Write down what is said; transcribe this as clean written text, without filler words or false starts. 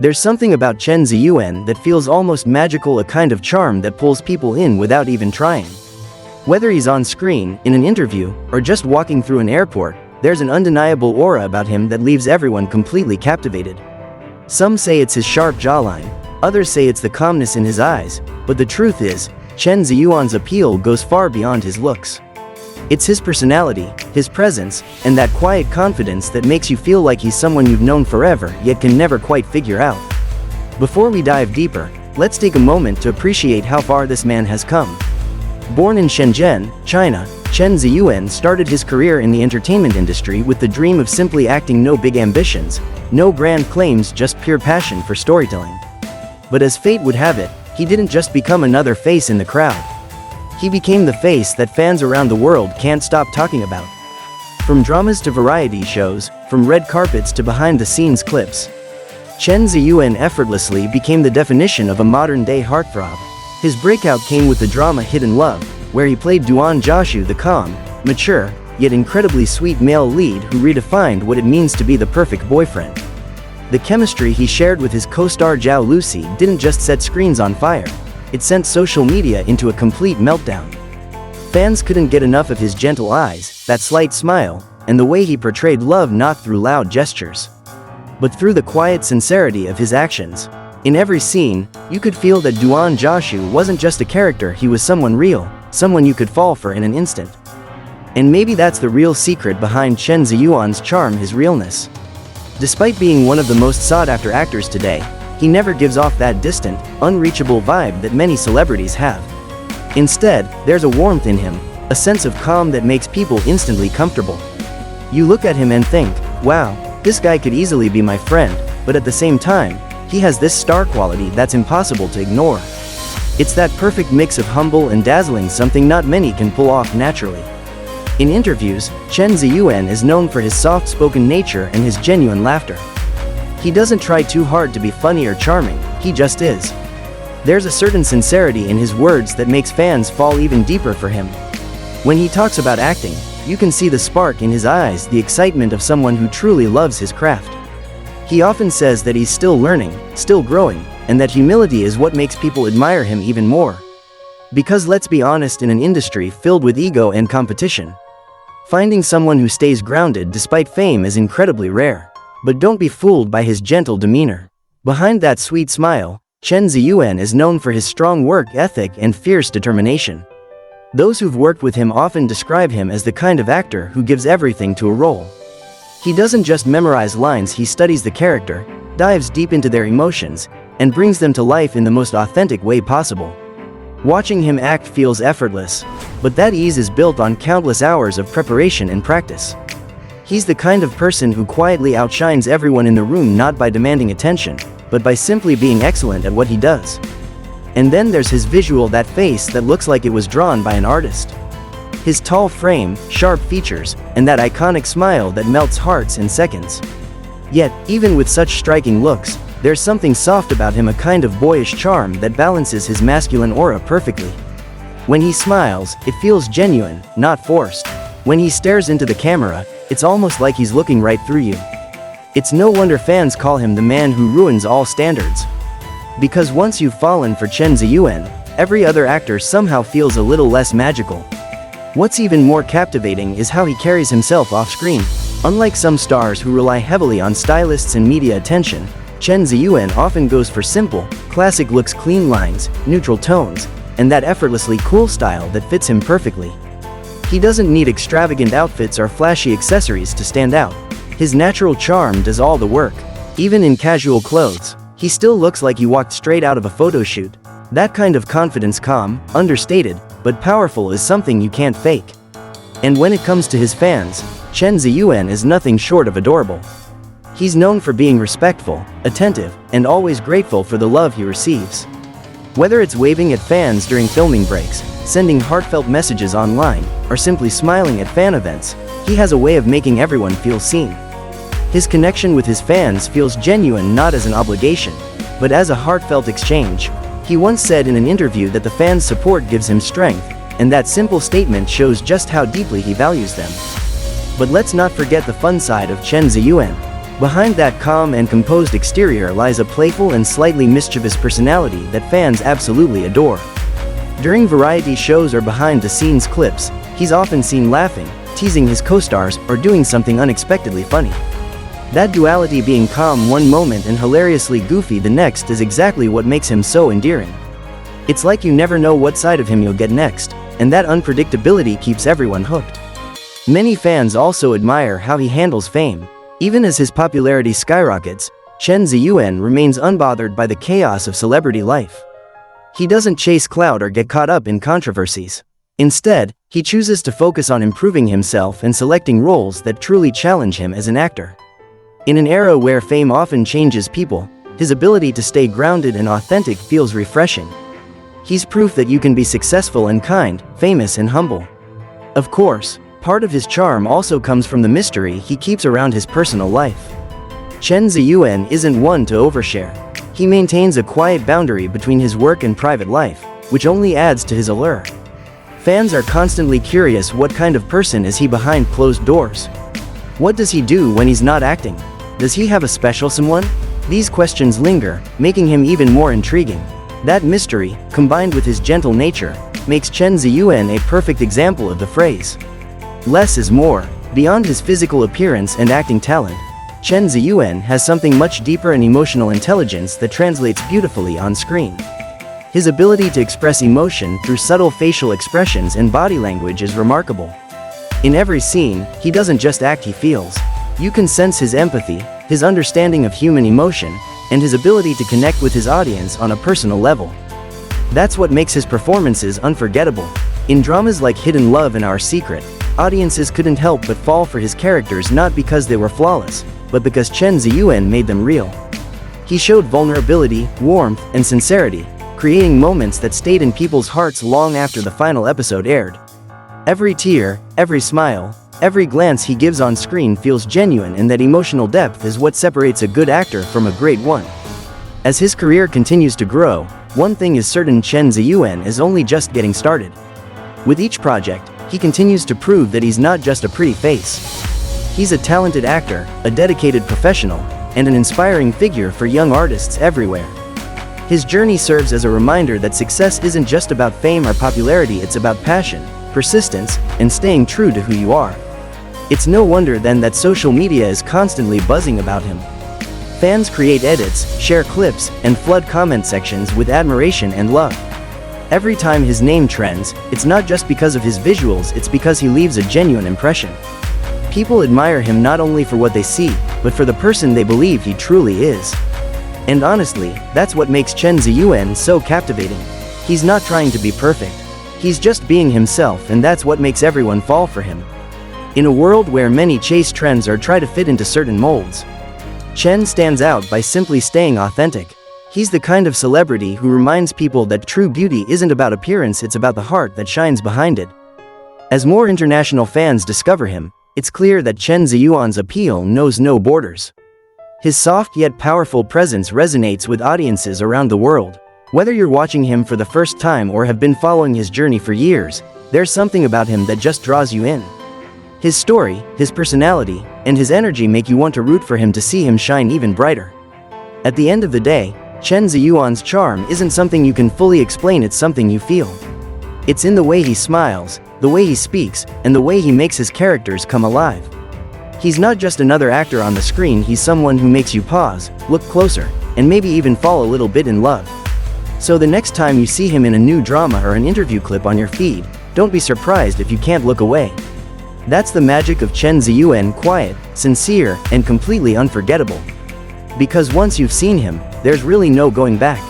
There's something about Chen Zhe Yuan that feels almost magical, a kind of charm that pulls people in without even trying. Whether he's on screen, in an interview, or just walking through an airport, there's an undeniable aura about him that leaves everyone completely captivated. Some say it's his sharp jawline, others say it's the calmness in his eyes, but the truth is, Chen Zhe Yuan's appeal goes far beyond his looks. It's his personality, his presence, and that quiet confidence that makes you feel like he's someone you've known forever yet can never quite figure out. Before we dive deeper, let's take a moment to appreciate how far this man has come. Born in Shenzhen, China, Chen Zhe Yuan started his career in the entertainment industry with the dream of simply acting. No big ambitions, no grand claims, just pure passion for storytelling. But as fate would have it, he didn't just become another face in the crowd. He became the face that fans around the world can't stop talking about. From dramas to variety shows, from red carpets to behind-the-scenes clips, Chen Zhe Yuan effortlessly became the definition of a modern-day heartthrob. His breakout came with the drama Hidden Love, where he played Duan Jiaxu, the calm, mature, yet incredibly sweet male lead who redefined what it means to be the perfect boyfriend. The chemistry he shared with his co-star Zhao Lucy didn't just set screens on fire, it sent social media into a complete meltdown. Fans couldn't get enough of his gentle eyes, that slight smile, and the way he portrayed love not through loud gestures, but through the quiet sincerity of his actions. In every scene, you could feel that Duan Jiaxu wasn't just a character, he was someone real, someone you could fall for in an instant. And maybe that's the real secret behind Chen Zhe Yuan's charm, his realness. Despite being one of the most sought-after actors today, he never gives off that distant, unreachable vibe that many celebrities have. Instead, there's a warmth in him, a sense of calm that makes people instantly comfortable. You look at him and think, wow, this guy could easily be my friend, but at the same time, he has this star quality that's impossible to ignore. It's that perfect mix of humble and dazzling, something not many can pull off naturally. In interviews, Chen Zhe Yuan is known for his soft-spoken nature and his genuine laughter. He doesn't try too hard to be funny or charming, he just is. There's a certain sincerity in his words that makes fans fall even deeper for him. When he talks about acting, you can see the spark in his eyes, the excitement of someone who truly loves his craft. He often says that he's still learning, still growing, and that humility is what makes people admire him even more. Because let's be honest, in an industry filled with ego and competition, finding someone who stays grounded despite fame is incredibly rare. But don't be fooled by his gentle demeanor. Behind that sweet smile, Chen Zhe Yuan is known for his strong work ethic and fierce determination. Those who've worked with him often describe him as the kind of actor who gives everything to a role. He doesn't just memorize lines, he studies the character, dives deep into their emotions, and brings them to life in the most authentic way possible. Watching him act feels effortless, but that ease is built on countless hours of preparation and practice. He's the kind of person who quietly outshines everyone in the room, not by demanding attention, but by simply being excellent at what he does. And then there's his visual, that face that looks like it was drawn by an artist. His tall frame, sharp features, and that iconic smile that melts hearts in seconds. Yet, even with such striking looks, there's something soft about him, a kind of boyish charm that balances his masculine aura perfectly. When he smiles, it feels genuine, not forced. When he stares into the camera, it's almost like he's looking right through you. It's no wonder fans call him the man who ruins all standards. Because once you've fallen for Chen Zhe Yuan, every other actor somehow feels a little less magical. What's even more captivating is how he carries himself off-screen. Unlike some stars who rely heavily on stylists and media attention, Chen Zhe Yuan often goes for simple, classic looks, clean lines, neutral tones, and that effortlessly cool style that fits him perfectly. He doesn't need extravagant outfits or flashy accessories to stand out. His natural charm does all the work. Even in casual clothes, he still looks like he walked straight out of a photo shoot. That kind of confidence, calm, understated, but powerful, is something you can't fake. And when it comes to his fans, Chen Zhe Yuan is nothing short of adorable. He's known for being respectful, attentive, and always grateful for the love he receives. Whether it's waving at fans during filming breaks, sending heartfelt messages online, or simply smiling at fan events, he has a way of making everyone feel seen. His connection with his fans feels genuine, not as an obligation, but as a heartfelt exchange. He once said in an interview that the fans' support gives him strength, and that simple statement shows just how deeply he values them. But let's not forget the fun side of Chen Zhe Yuan. Behind that calm and composed exterior lies a playful and slightly mischievous personality that fans absolutely adore. During variety shows or behind-the-scenes clips, he's often seen laughing, teasing his co-stars, or doing something unexpectedly funny. That duality, being calm one moment and hilariously goofy the next, is exactly what makes him so endearing. It's like you never know what side of him you'll get next, and that unpredictability keeps everyone hooked. Many fans also admire how he handles fame. Even as his popularity skyrockets, Chen Zhe Yuan remains unbothered by the chaos of celebrity life. He doesn't chase clout or get caught up in controversies. Instead, he chooses to focus on improving himself and selecting roles that truly challenge him as an actor. In an era where fame often changes people, his ability to stay grounded and authentic feels refreshing. He's proof that you can be successful and kind, famous and humble. Of course, part of his charm also comes from the mystery he keeps around his personal life. Chen Zhe Yuan isn't one to overshare. He maintains a quiet boundary between his work and private life, which only adds to his allure. Fans are constantly curious, what kind of person is he behind closed doors? What does he do when he's not acting? Does he have a special someone? These questions linger, making him even more intriguing. That mystery, combined with his gentle nature, makes Chen Zhe Yuan a perfect example of the phrase, "Less is more." Beyond his physical appearance and acting talent, Chen Zhe Yuan has something much deeper, an emotional intelligence that translates beautifully on screen. His ability to express emotion through subtle facial expressions and body language is remarkable. In every scene, he doesn't just act, he feels. You can sense his empathy, his understanding of human emotion, and his ability to connect with his audience on a personal level. That's what makes his performances unforgettable. In dramas like Hidden Love and Our Secret, audiences couldn't help but fall for his characters, not because they were flawless, but because Chen Zhe Yuan made them real. He showed vulnerability, warmth, and sincerity, creating moments that stayed in people's hearts long after the final episode aired. Every tear, every smile, every glance he gives on screen feels genuine, and that emotional depth is what separates a good actor from a great one. As his career continues to grow, one thing is certain: Chen Zhe Yuan is only just getting started. With each project, he continues to prove that he's not just a pretty face. He's a talented actor, a dedicated professional, and an inspiring figure for young artists everywhere. His journey serves as a reminder that success isn't just about fame or popularity, it's about passion, persistence, and staying true to who you are. It's no wonder then that social media is constantly buzzing about him. Fans create edits, share clips, and flood comment sections with admiration and love. Every time his name trends, it's not just because of his visuals, it's because he leaves a genuine impression. People admire him not only for what they see, but for the person they believe he truly is. And honestly, that's what makes Chen Zhe Yuan so captivating. He's not trying to be perfect. He's just being himself, and that's what makes everyone fall for him. In a world where many chase trends or try to fit into certain molds, Chen stands out by simply staying authentic. He's the kind of celebrity who reminds people that true beauty isn't about appearance, it's about the heart that shines behind it. As more international fans discover him, it's clear that Chen Zhe Yuan's appeal knows no borders. His soft yet powerful presence resonates with audiences around the world. Whether you're watching him for the first time or have been following his journey for years, there's something about him that just draws you in. His story, his personality, and his energy make you want to root for him, to see him shine even brighter. At the end of the day, Chen Zhe Yuan's charm isn't something you can fully explain, it's something you feel. It's in the way he smiles, the way he speaks, and the way he makes his characters come alive. He's not just another actor on the screen, he's someone who makes you pause, look closer, and maybe even fall a little bit in love. So the next time you see him in a new drama or an interview clip on your feed, don't be surprised if you can't look away. That's the magic of Chen Zhe Yuan: quiet, sincere, and completely unforgettable. Because once you've seen him, there's really no going back.